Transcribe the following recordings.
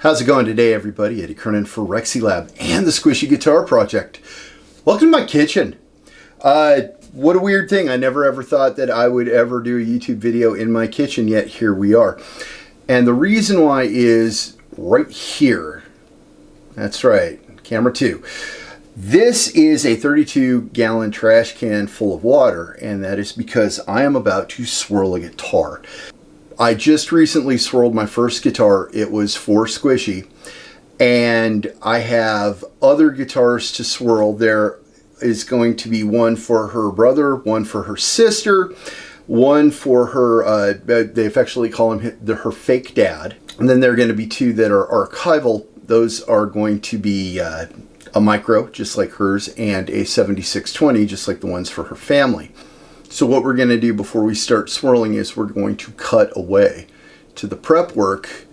How's it going today, everybody? Eddie Kernan for Rexylab and the Squishy Guitar Project. Welcome to my kitchen. What a weird thing. I never ever thought that I would ever do a YouTube video in my kitchen, yet here we are. And the reason why is right here. That's right, camera 2. This is a 32-gallon trash can full of water, and that is because I am about to swirl a guitar. I just recently swirled my first guitar. It was for Squishy, and I have other guitars to swirl. There is going to be one for her brother, one for her sister, one for her, they affectionately call him her fake dad, and then there are going to be 2 that are archival. Those are going to be a micro, just like hers, and a 7620, just like the ones for her family. So what we're going to do before we start swirling is we're going to cut away to the prep work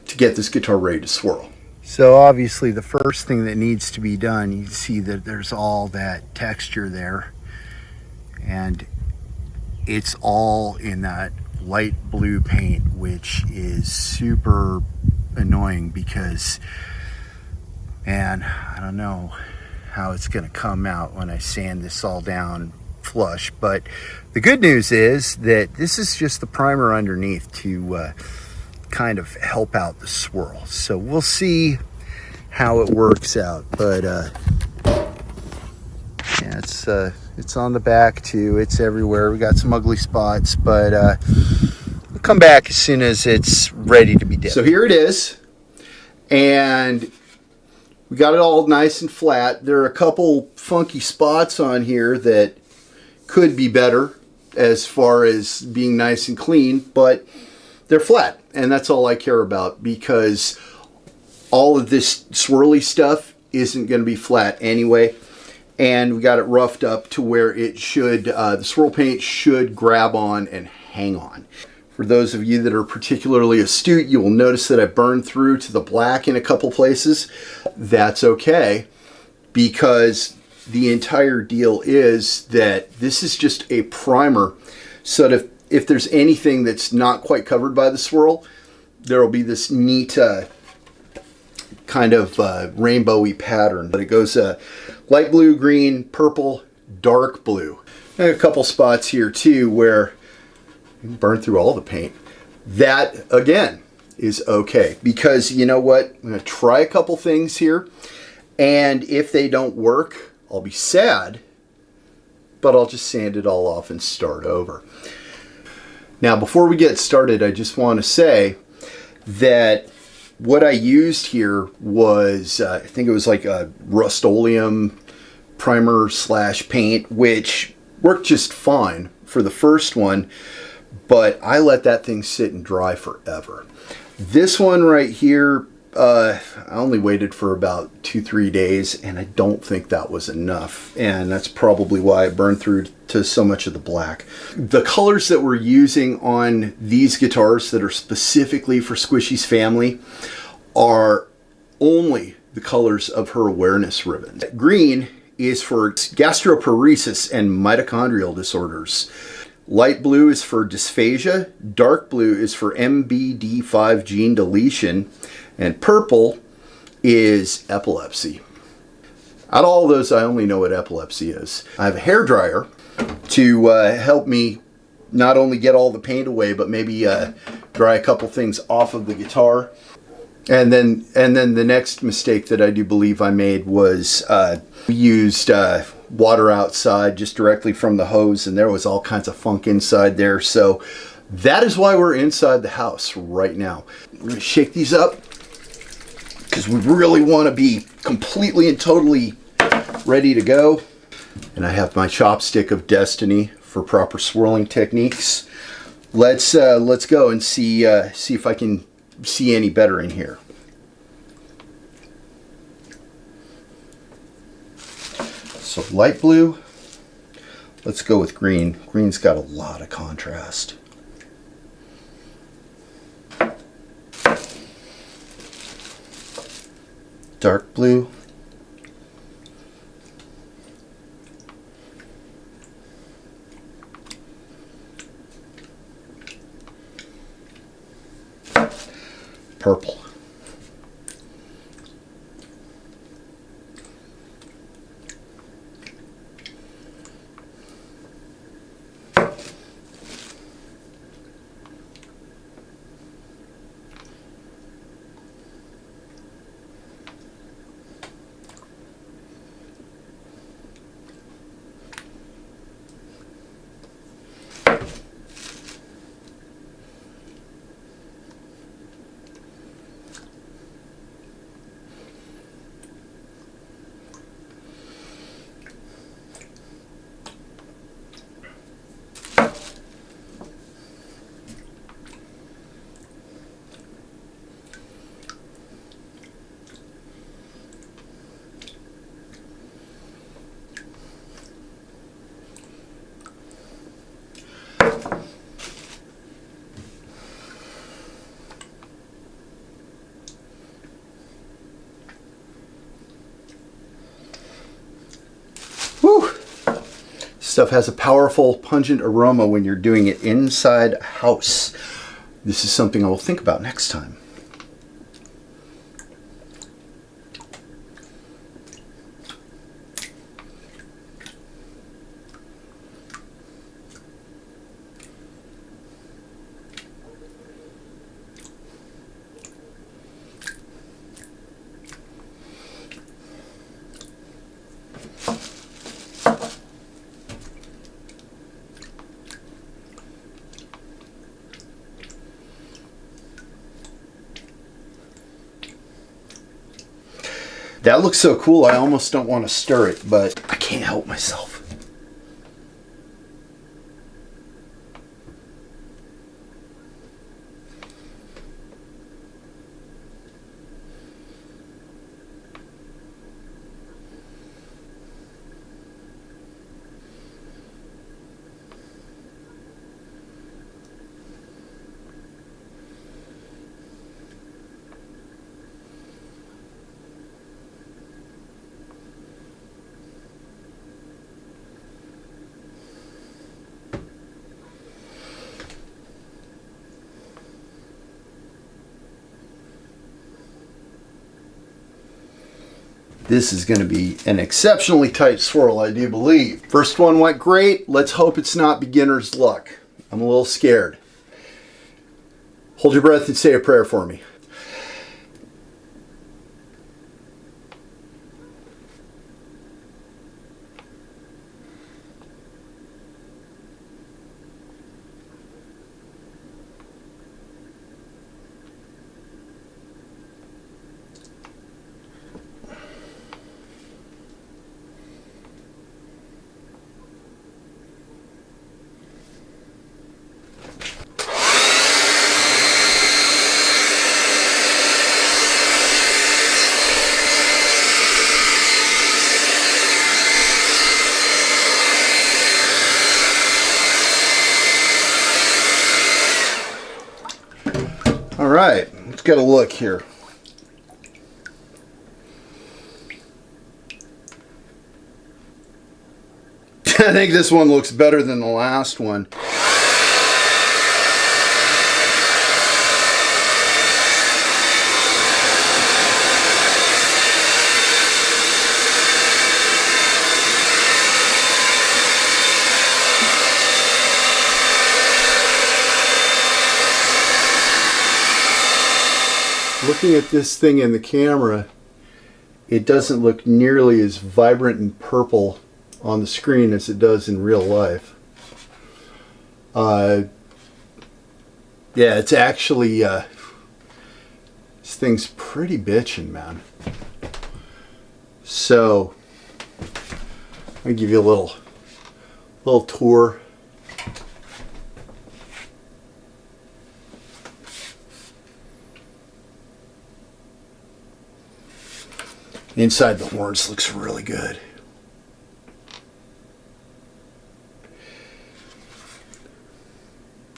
to get this guitar ready to swirl. So obviously the first thing that needs to be done, you see that there's all that texture there, and it's all in that light blue paint, which is super annoying because, man, I don't know how it's going to come out when I sand this all down flush. But the good news is that this is just the primer underneath to kind of help out the swirl. So we'll see how it works out. But yeah, it's on the back too. It's everywhere. We got some ugly spots, but we'll come back as soon as it's ready to be dipped. So here it is, and we got it all nice and flat. There are a couple funky spots on here that could be better as far as being nice and clean, but they're flat, and that's all I care about, because all of this swirly stuff isn't going to be flat anyway, and we got it roughed up to where it should, the swirl paint should grab on and hang on. For those of you that are particularly astute, you will notice that I burned through to the black in a couple places. That's okay, because the entire deal is that this is just a primer, so that if there's anything that's not quite covered by the swirl, there will be this neat kind of rainbowy pattern. But it goes light blue, green, purple, dark blue. And a couple spots here too where you can burn through all the paint. That, again, is okay, because you know what? I'm going to try a couple things here, and if they don't work, I'll be sad, but I'll just sand it all off and start over. Now, before we get started, I just want to say that what I used here was, I think it was like a Rust-Oleum primer / paint, which worked just fine for the first one, but I let that thing sit and dry forever. This one right here, I only waited for about 2-3 days, and I don't think that was enough, and that's probably why I burned through to so much of the black. The colors that we're using on these guitars that are specifically for Squishy's family are only the colors of her awareness ribbons. Green is for gastroparesis and mitochondrial disorders. Light blue is for dysphagia, dark blue is for MBD5 gene deletion, and purple is epilepsy. Out of all those, I only know what epilepsy is. I have a hair dryer to help me not only get all the paint away, but maybe dry a couple things off of the guitar. And then the next mistake that I do believe I made was we used water outside just directly from the hose, and there was all kinds of funk inside there. So that is why we're inside the house right now. We're going to shake these up because we really want to be completely and totally ready to go. And I have my chopstick of destiny for proper swirling techniques. Let's go and see if I can see any better in here. So light blue, let's go with green. Green's got a lot of contrast. Dark blue. Purple. Stuff has a powerful, pungent aroma when you're doing it inside a house. This is something I will think about next time. That looks so cool, I almost don't want to stir it, but I can't help myself. This is going to be an exceptionally tight swirl, I do believe. First one went great. Let's hope it's not beginner's luck. I'm a little scared. Hold your breath and say a prayer for me. All right, let's get a look here. I think this one looks better than the last one. Looking at this thing in the camera, it doesn't look nearly as vibrant and purple on the screen as it does in real life. Yeah, it's actually, this thing's pretty bitchin', man. So, I'll give you a little tour. Inside the horns looks really good.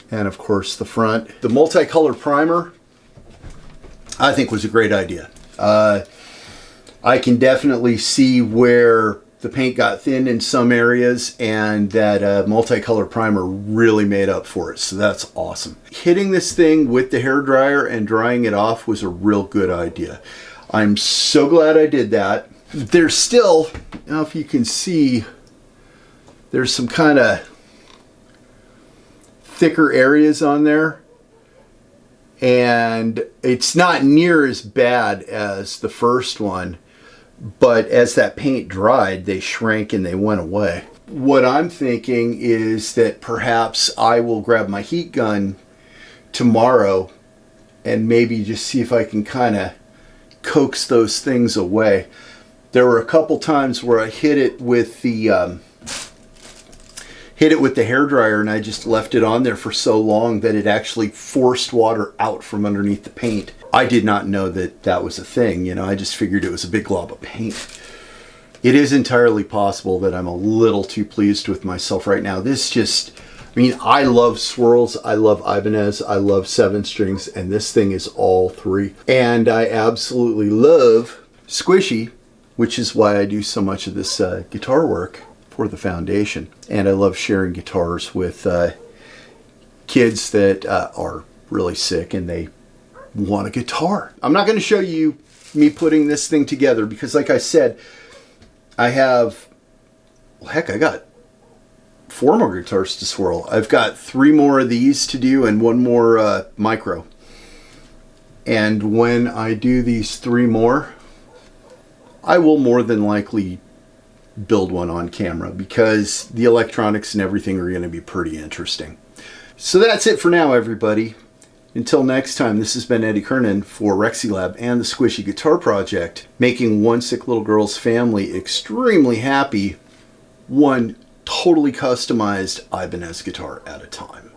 And of course the front. The multicolor primer, I think, was a great idea. I can definitely see where the paint got thin in some areas, and that multicolor primer really made up for it, so that's awesome. Hitting this thing with the hairdryer and drying it off was a real good idea. I'm so glad I did that. There's still, I don't know if you can see, there's some kind of thicker areas on there, and it's not near as bad as the first one, but as that paint dried, they shrank and they went away. What I'm thinking is that perhaps I will grab my heat gun tomorrow and maybe just see if I can kind of coax those things away. There were a couple times where I hit it with the hairdryer, and I just left it on there for so long that it actually forced water out from underneath the paint. I did not know that that was a thing, you know. I just figured it was a big glob of paint. It is entirely possible that I'm a little too pleased with myself right now. This just, I mean, I love swirls, I love Ibanez, I love 7 strings, and this thing is all 3. And I absolutely love squishy, which is why I do so much of this guitar work for the foundation. And I love sharing guitars with kids that are really sick and they want a guitar. I'm not going to show you me putting this thing together because, like I said, I have, well, heck, I got 4 more guitars to swirl. I've got 3 more of these to do and 1 more micro. And when I do these 3 more, I will more than likely build one on camera because the electronics and everything are going to be pretty interesting. So that's it for now, everybody. Until next time, this has been Eddie Kernan for Rexylab and the Squishy Guitar Project, making one sick little girl's family extremely happy, one totally customized Ibanez guitar at a time.